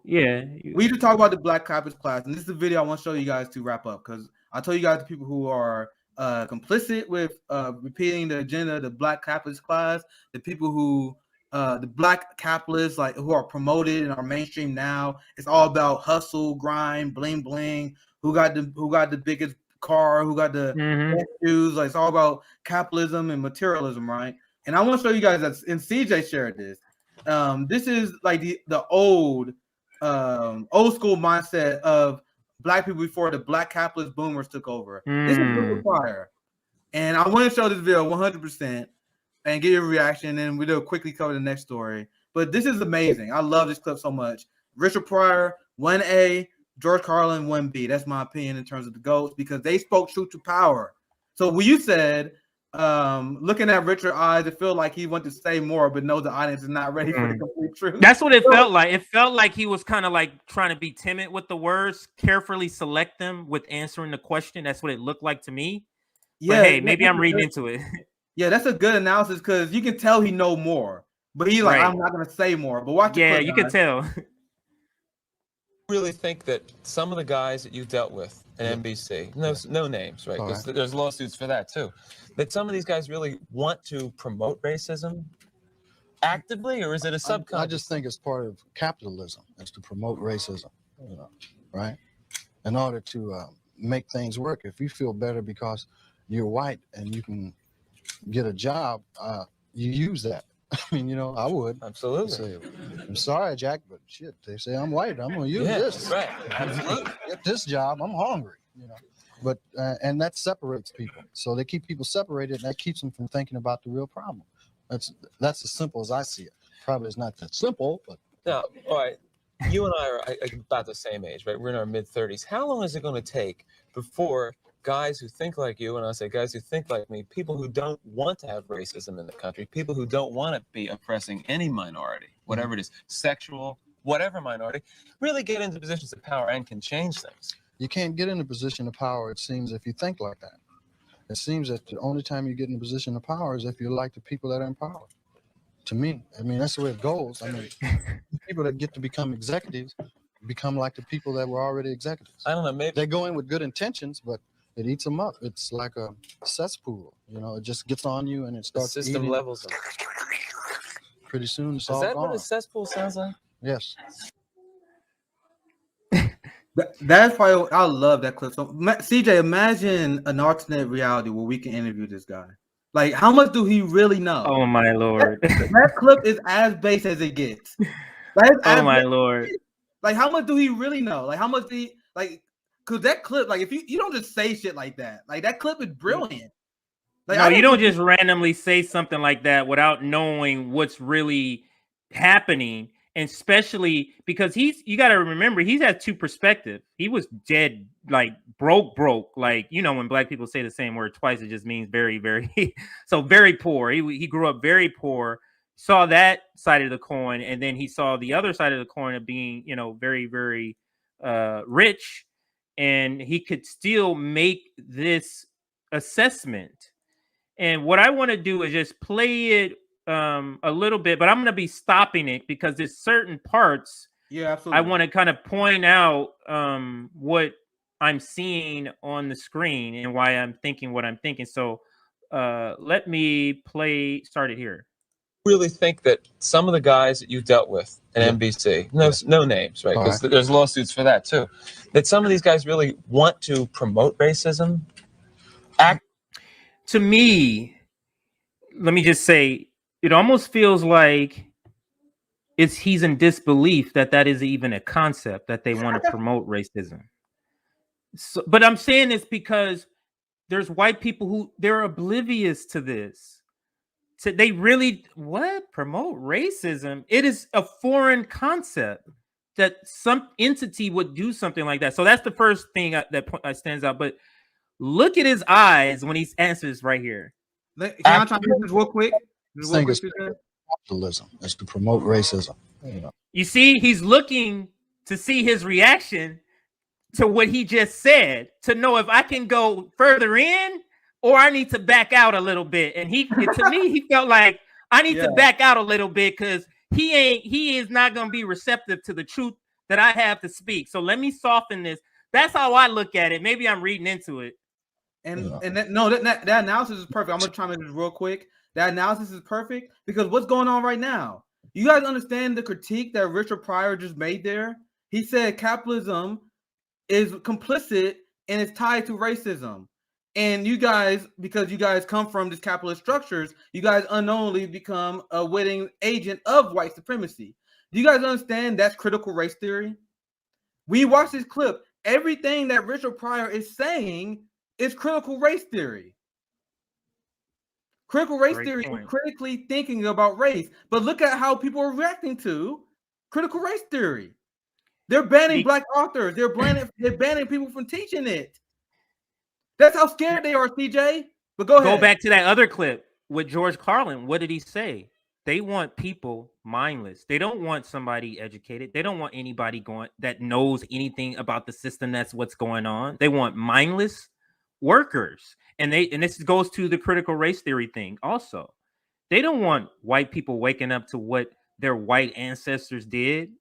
Yeah. We need to talk about the Black capitalist class, and this is the video I want to show you guys to wrap up, because I told you guys the people who are complicit with repeating the agenda of the Black capitalist class, the people who the Black capitalists like who are promoted in our mainstream now. It's all about hustle, grind, bling bling. Who got the biggest car? Who got the best shoes? Like, it's all about capitalism and materialism, right? And I want to show you guys that, and CJ shared this. This is like the old school mindset of Black people before the Black capitalist boomers took over. This is Richard Pryor, and I want to show this video 100% and get your reaction, and we'll quickly cover the next story. But this is amazing. I love this clip so much. Richard Pryor, 1A, George Carlin, 1B. That's my opinion in terms of the GOATs, because they spoke truth to power. So when you said, looking at Richard's eyes, it felt like he wanted to say more, but knows the audience is not ready for the complete truth. That's what it felt like. It felt like he was kind of like trying to be timid with the words, carefully select them with answering the question. That's what it looked like to me. Yeah, but hey, maybe I'm reading into it. Yeah, that's a good analysis, because you can tell he know more, but he's like, I'm not going to say more. But watch. Yeah, you can tell. Really think that some of the guys that you dealt with at NBC, no names, right? There's lawsuits for that too. That some of these guys really want to promote racism actively, or is it a subconscious? I just think it's part of capitalism, is to promote racism, right? In order to make things work. If you feel better because you're white and you can get a job, you use that. I mean, I would. Absolutely. Say, I'm sorry, Jack, but shit, they say I'm white. I'm going to use this. Right. Absolutely. Get this job. I'm hungry, But, and that separates people. So they keep people separated, and that keeps them from thinking about the real problem. That's as simple as I see it. Probably it's not that simple, but. Now, all right. You and I are about the same age, right? We're in our mid-30s. How long is it going to take before guys who think like you, and I say guys who think like me, people who don't want to have racism in the country, people who don't want to be oppressing any minority, whatever it is, sexual, whatever minority, really get into positions of power and can change things? You can't get in a position of power, it seems, if you think like that. It seems that the only time you get in a position of power is if you like the people that are in power. To me, I mean, that's the way it goes. I mean, people that get to become executives become like the people that were already executives. I don't know, maybe they go in with good intentions, but it eats them up. It's like a cesspool, it just gets on you and it starts the system eating. Levels them. Pretty soon it's all gone. Is that what a cesspool sounds like? Yes. That's probably, I love that clip. So CJ, imagine an alternate reality where we can interview this guy. Like, how much do he really know? Oh my Lord. That clip is as base as it gets. Oh my Lord. Like, how much do he really know? Like, how much do he, like, because that clip, like, if you don't just say shit like that, like, that clip is brilliant. Like, no, you don't just randomly say something like that without knowing what's really happening. And especially because you got to remember, he's had two perspectives. He was dead, like broke. Like, when Black people say the same word twice, it just means very, very, so very poor. He grew up very poor, saw that side of the coin. And then he saw the other side of the coin of being, very, very rich. And he could still make this assessment. And what I want to do is just play it a little bit, but I'm going to be stopping it because there's certain parts absolutely. I want to kind of point out what I'm seeing on the screen and why I'm thinking what I'm thinking. So let me start it here. Really think that some of the guys that you dealt with at NBC, no names, right? Because there's lawsuits for that too. That some of these guys really want to promote racism. To me, let me just say, it almost feels like he's in disbelief that is even a concept that they want to promote racism. So, but I'm saying this because there's white people who they're oblivious to this. So they really promote racism? It is a foreign concept that some entity would do something like that. So that's the first thing that stands out. But look at his eyes when he answers right here. Can I try to do this real quick? Capitalism is to promote racism. You see, he's looking to see his reaction to what he just said to know if I can go further in or I need to back out a little bit. And to me, he felt like I need to back out a little bit because he is not going to be receptive to the truth that I have to speak. So let me soften this. That's how I look at it. Maybe I'm reading into it. And that analysis is perfect. I'm gonna try to make this real quick. That analysis is perfect because what's going on right now? You guys understand the critique that Richard Pryor just made there? He said capitalism is complicit and it's tied to racism. And you guys, because you guys come from these capitalist structures, you guys unknowingly become a witting agent of white supremacy. Do you guys understand that's critical race theory? When you watch this clip, everything that Richard Pryor is saying is critical race theory. Critical race theory is critically thinking about race. But look at how people are reacting to critical race theory. They're banning black authors. They're banning people from teaching it. That's how scared they are, CJ. But go ahead. Go back to that other clip with George Carlin. What did he say? They want people mindless. They don't want somebody educated. They don't want anybody that knows anything about the system. That's what's going on. They want mindless workers. And this goes to the critical race theory thing also. They don't want white people waking up to what their white ancestors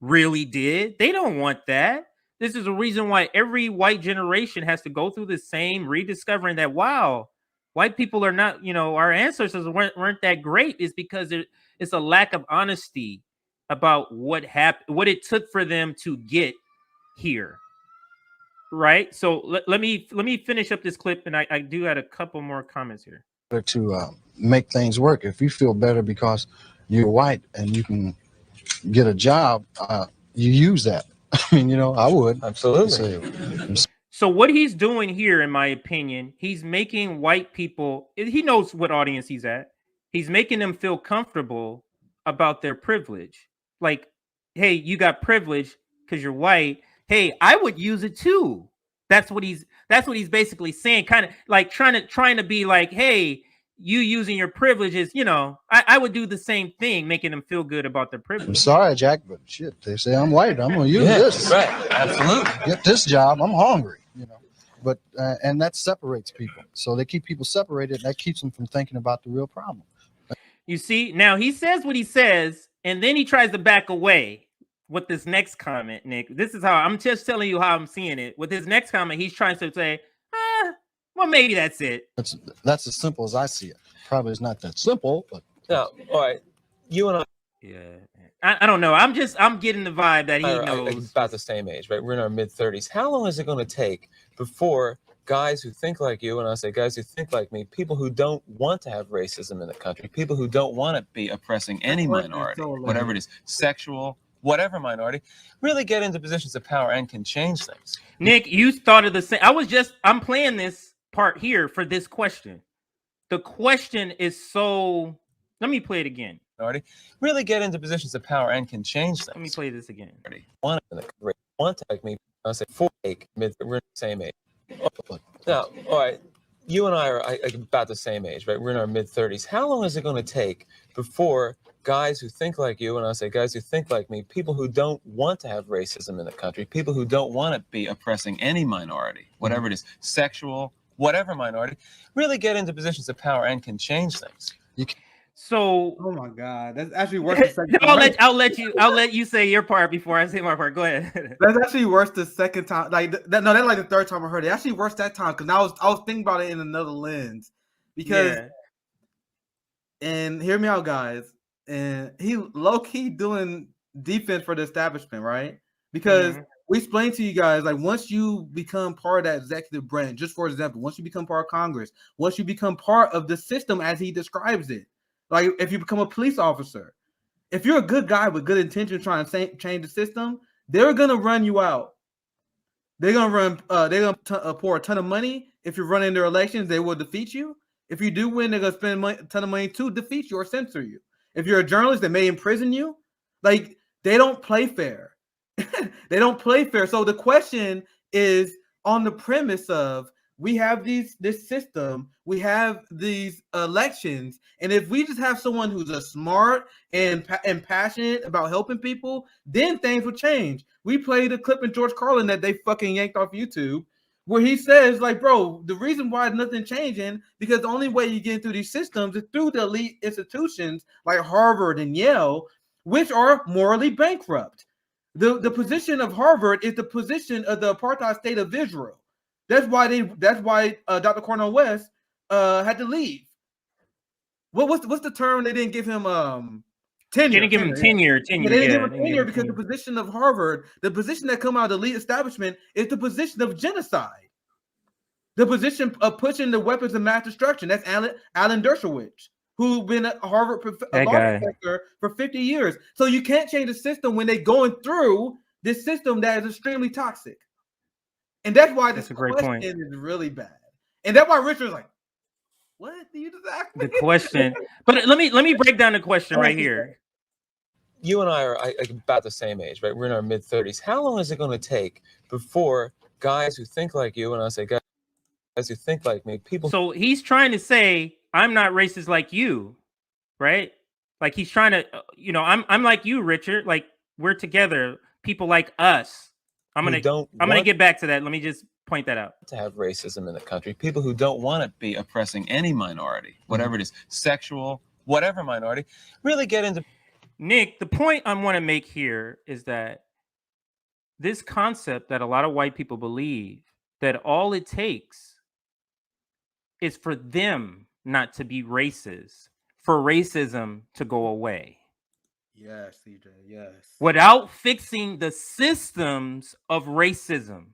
really did. They don't want that. This is a reason why every white generation has to go through the same rediscovering that, wow, white people are not, our ancestors weren't that great. Is because it's a lack of honesty about what happened, what it took for them to get here. Right. So let me finish up this clip, and I do have a couple more comments here. To make things work. If you feel better because you're white and you can get a job, you use that. I mean, I would. Absolutely. So what he's doing here, in my opinion, he's making white people, he knows what audience he's at. He's making them feel comfortable about their privilege. Like, hey, you got privilege because you're white. Hey, I would use it too. That's what he's basically saying, kind of like trying to be like, hey, you using your privileges, I would do the same thing, making them feel good about their privilege. I'm sorry, Jack, but shit, they say I'm white. I'm gonna use this. Right, absolutely. Get this job. I'm hungry, But and that separates people. So they keep people separated. And that keeps them from thinking about the real problem. You see, now he says what he says, and then he tries to back away with this next comment, Nick. This is how I'm just telling you how I'm seeing it. With his next comment, he's trying to say, well, maybe that's it. That's as simple as I see it. Probably it's not that simple, but no. All right, you and I. Yeah, I don't know. I'm getting the vibe that he knows. About the same age, right? We're in our mid-30s. How long is it going to take before guys who think like you, and I say guys who think like me, people who don't want to have racism in the country, people who don't want to be oppressing any minority, whatever it is, sexual, whatever minority, really get into positions of power and can change things? Nick, you started the same. I'm playing this part here for this question. The question is so, let me play it again. Really get into positions of power and can change things. Let me play this again. Want to like me, I say we're the same age. Now, all right, you and I are about the same age, right? We're in our mid-30s. How long is it going to take before guys who think like you, and I say guys who think like me, people who don't want to have racism in the country, people who don't want to be oppressing any minority, whatever it is, sexual, whatever minority, really get into positions of power and can change things? So, oh my God, that's actually worse. The second time. I'll let you say your part before I say my part. Go ahead. That's actually worse the second time. That's like the third time I heard it. Actually worse that time because I was thinking about it in another lens. Because, and hear me out, guys. And he low key doing defense for the establishment, right? Because we explained to you guys, like, once you become part of that executive branch, just for example, once you become part of Congress, once you become part of the system as he describes it. Like, if you become a police officer, if you're a good guy with good intentions trying to change the system, they're gonna run you out. They're gonna pour a ton of money. If you're running their elections, they will defeat you. If you do win, they're gonna spend a ton of money to defeat you or censor you. If you're a journalist, they may imprison you. Like, they don't play fair. They don't play fair. So the question is on the premise of, we have this system, we have these elections, and if we just have someone who's a smart and passionate about helping people, then things will change. We played a clip in George Carlin that they fucking yanked off YouTube, where he says, like, bro, the reason why nothing's changing, because the only way you get through these systems is through the elite institutions like Harvard and Yale, which are morally bankrupt. The position of Harvard is the position of the apartheid state of Israel. That's why Dr. Cornel West had to leave. What's the term they didn't give him? Tenure. Didn't give him tenure. They didn't give him tenure because the position of Harvard, the position that come out of the elite establishment, is the position of genocide. The position of pushing the weapons of mass destruction. That's Alan Dershowitz, who's been a Harvard professor for 50 years. So you can't change the system when they're going through this system that is extremely toxic. And that's why this question is really bad. And that's why Richard's like, what do you just ask me? The question. But let me break down the question right here. You and I are about the same age, right? We're in our mid-30s. How long is it going to take before guys who think like you, and I say guys who think like me, people. So he's trying to say, I'm not racist like you, right? Like he's trying to, I'm like you, Richard. Like we're together, people like us. I'm gonna get back to that. Let me just point that out. To have racism in the country, people who don't want to be oppressing any minority, whatever it is, sexual, whatever minority, really get into. Nick, the point I want to make here is that this concept that a lot of white people believe that all it takes is for them not to be racist, for racism to go away. Yes, CJ, yes. Without fixing the systems of racism.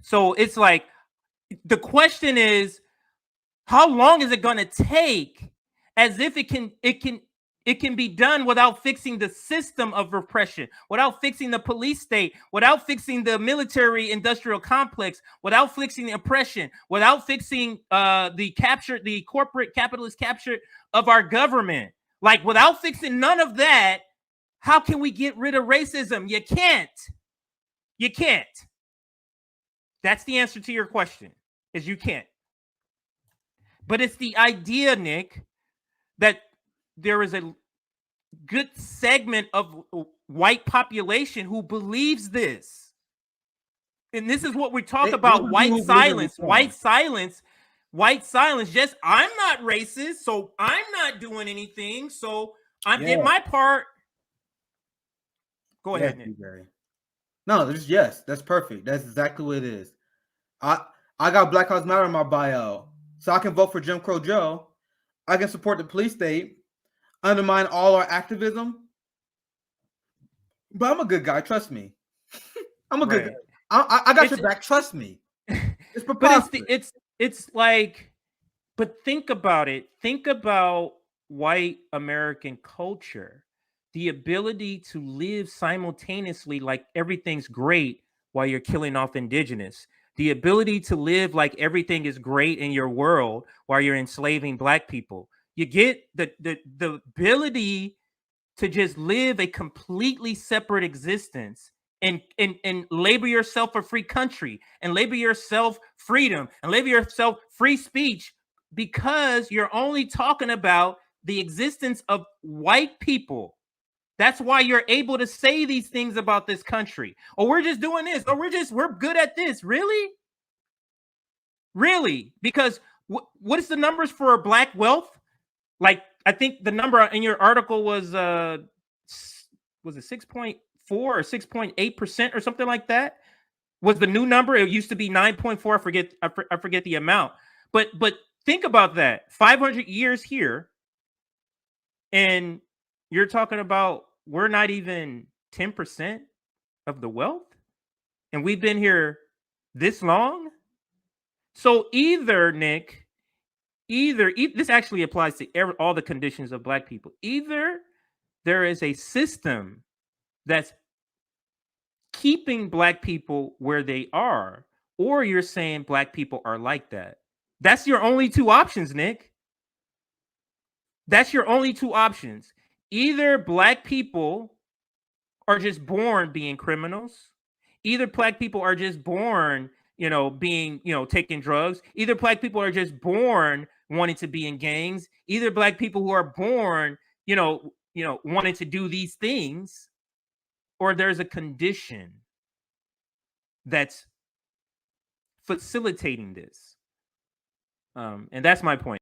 So it's like, the question is, how long is it going to take? As if it can be done without fixing the system of repression, without fixing the police state, without fixing the military industrial complex, without fixing the oppression, without fixing the corporate capitalist capture of our government. Like without fixing none of that, how can we get rid of racism? You can't. You can't. That's the answer to your question, is you can't. But it's the idea, Nick, that there is a good segment of white population who believes this. And this is what we talk about, white silence. Just, I'm not racist, so I'm not doing anything. So I'm in my part. Go ahead, Nick. No, that's perfect. That's exactly what it is. I got Black Lives Matter in my bio, so I can vote for Jim Crow Joe. I can support the police state, undermine all our activism. But I'm a good guy, trust me. I'm a good guy. I got your back, trust me. It's preposterous. But it's like, but think about it. Think about white American culture. The ability to live simultaneously like everything's great while you're killing off indigenous. The ability to live like everything is great in your world while you're enslaving Black people. You get the ability to just live a completely separate existence and label yourself a free country and label yourself freedom and label yourself free speech because you're only talking about the existence of white people. That's why you're able to say these things about this country. Or we're just doing this. Or we're good at this. Really? Really? Because what is the numbers for Black wealth? Like, I think the number in your article was it 6.4 or 6.8% or something like that? Was the new number? It used to be 9.4. I forget the amount. But think about that. 500 years here, and you're talking about we're not even 10% of the wealth, and we've been here this long. So either, Nick, this actually applies to all the conditions of Black people. Either there is a system that's keeping Black people where they are, or you're saying Black people are like that. That's your only two options, Nick. That's your only two options. Either Black people are just born being criminals. Either Black people are just born, being, taking drugs. Either Black people are just born wanting to be in gangs. Either Black people who are born, wanting to do these things, or there's a condition that's facilitating this. And that's my point.